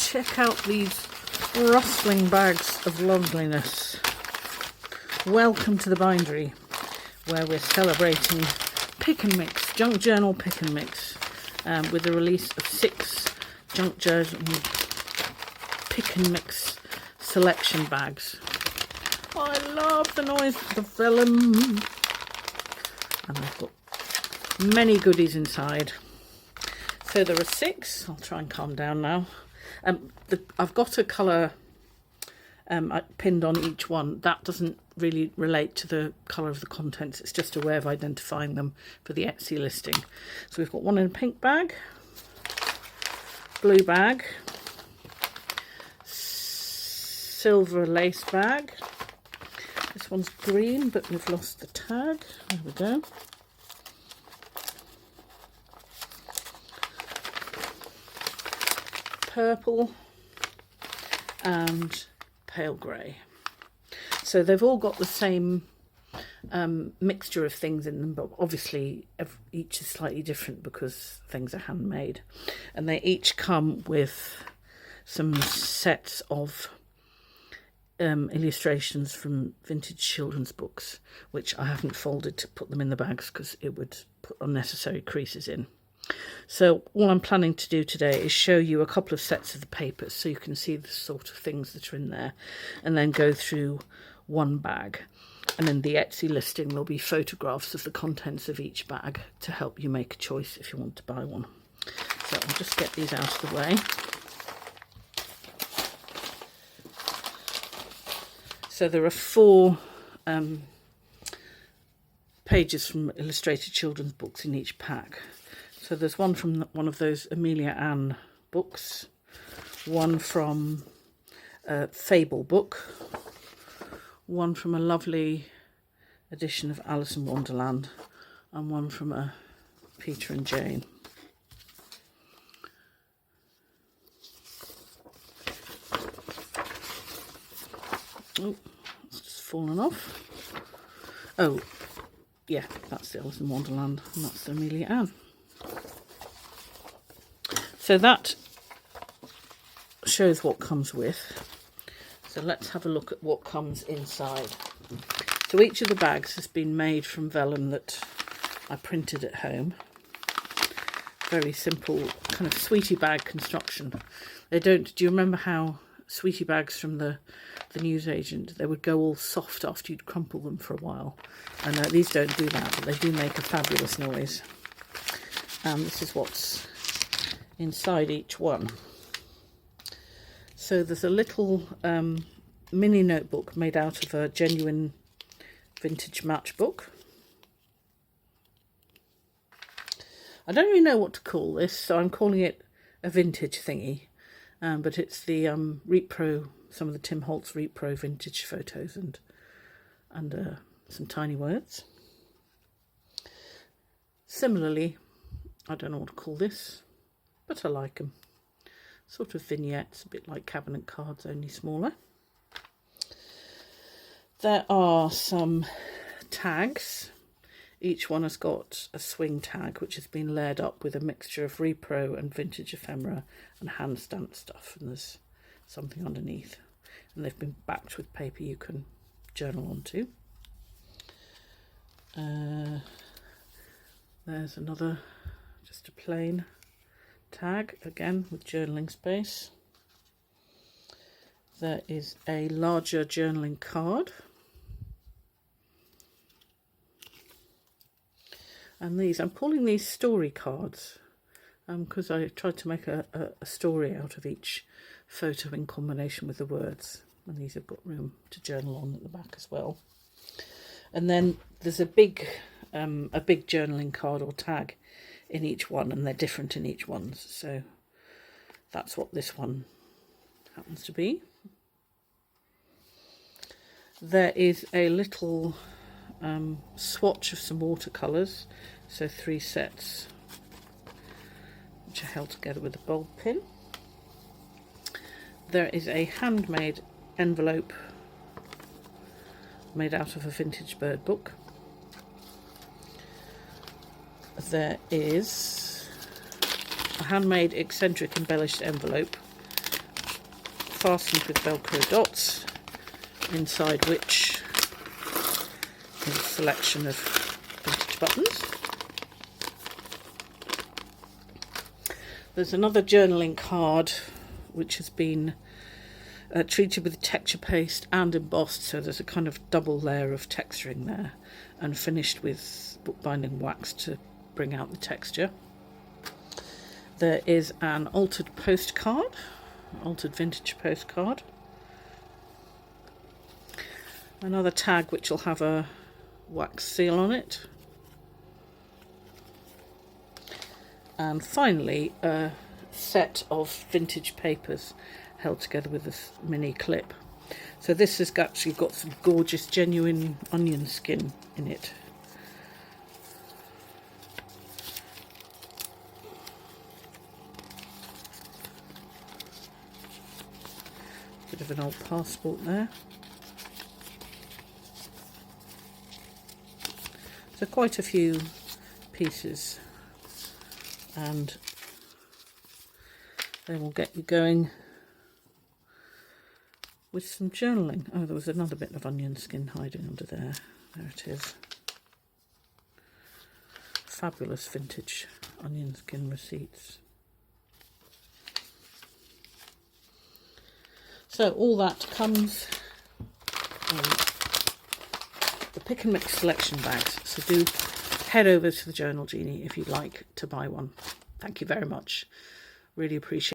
check out these rustling bags of loveliness. Welcome to the bindery, where we're celebrating Pick and Mix, Junk Journal Pick and Mix, with the release of 6 Junk Journal Pick and Mix selection bags. Oh, I love the noise of the vellum. And I've got many goodies inside. So there are 6. I'll try and calm down now. I've got a colour pinned on each one. That doesn't really relate to the colour of the contents. It's just a way of identifying them for the Etsy listing. So we've got one in a pink bag, blue bag, silver lace bag. This one's green, but we've lost the tag. There we go. Purple and pale grey. So they've all got the same mixture of things in them, but obviously each is slightly different because things are handmade. And they each come with some sets of illustrations from vintage children's books, which I haven't folded to put them in the bags because it would put unnecessary creases in. So all I'm planning to do today is show you a couple of sets of the papers so you can see the sort of things that are in there, and then go through one bag. And in the Etsy listing there'll be photographs of the contents of each bag to help you make a choice if you want to buy one. So I'll just get these out of the way. So there are 4 pages from illustrated children's books in each pack. So there's one from one of those Amelia Ann books, one from a Fable book, one from a lovely edition of Alice in Wonderland, and one from a Peter and Jane. Oh, it's just fallen off. Oh, yeah, that's the Alice in Wonderland, and that's the Amelia Ann. So that shows what comes with. So let's have a look at what comes inside. So each of the bags has been made from vellum that I printed at home. Very simple kind of sweetie bag construction. They don't, do you remember how sweetie bags from the newsagent, they would go all soft after you'd crumple them for a while? And these don't do that, but they do make a fabulous noise. And this is what's inside each one. So there's a little mini notebook made out of a genuine vintage matchbook. I don't really know what to call this, so I'm calling it a vintage thingy, but it's the Repro, some of the Tim Holtz Repro vintage photos and some tiny words. Similarly, I don't know what to call this, but I like them. Sort of vignettes, a bit like cabinet cards, only smaller. There are some tags. Each one has got a swing tag, which has been layered up with a mixture of repro and vintage ephemera and hand stamped stuff. And there's something underneath. And they've been backed with paper you can journal onto. There's another, just a plain tag, again with journaling space. There is a larger journaling card. And these, I'm calling these story cards because I tried to make a story out of each photo in combination with the words. And these have got room to journal on at the back as well. And then there's a big journaling card or tag in each one, and they're different in each one. So that's what this one happens to be. There is a little swatch of some watercolours, so 3 sets, which are held together with a bulb pin. There is a handmade envelope made out of a vintage bird book. There is a handmade eccentric embellished envelope fastened with Velcro dots, inside which is a selection of vintage buttons. There's another journaling card which has been treated with texture paste and embossed, so there's a kind of double layer of texturing there, and finished with bookbinding wax to bring out the texture. There is an altered postcard, altered vintage postcard. Another tag which will have a wax seal on it. And finally, a set of vintage papers held together with this mini clip. So this has actually got some gorgeous genuine onion skin in it. Bit of an old passport there. So quite a few pieces, and they will get you going with some journaling. Oh, there was another bit of onion skin hiding under there. There it is. Fabulous vintage onion skin receipts. So all that comes in the Pick and Mix selection bags. So do head over to the Journal Genie if you'd like to buy one. Thank you very much. Really appreciate it.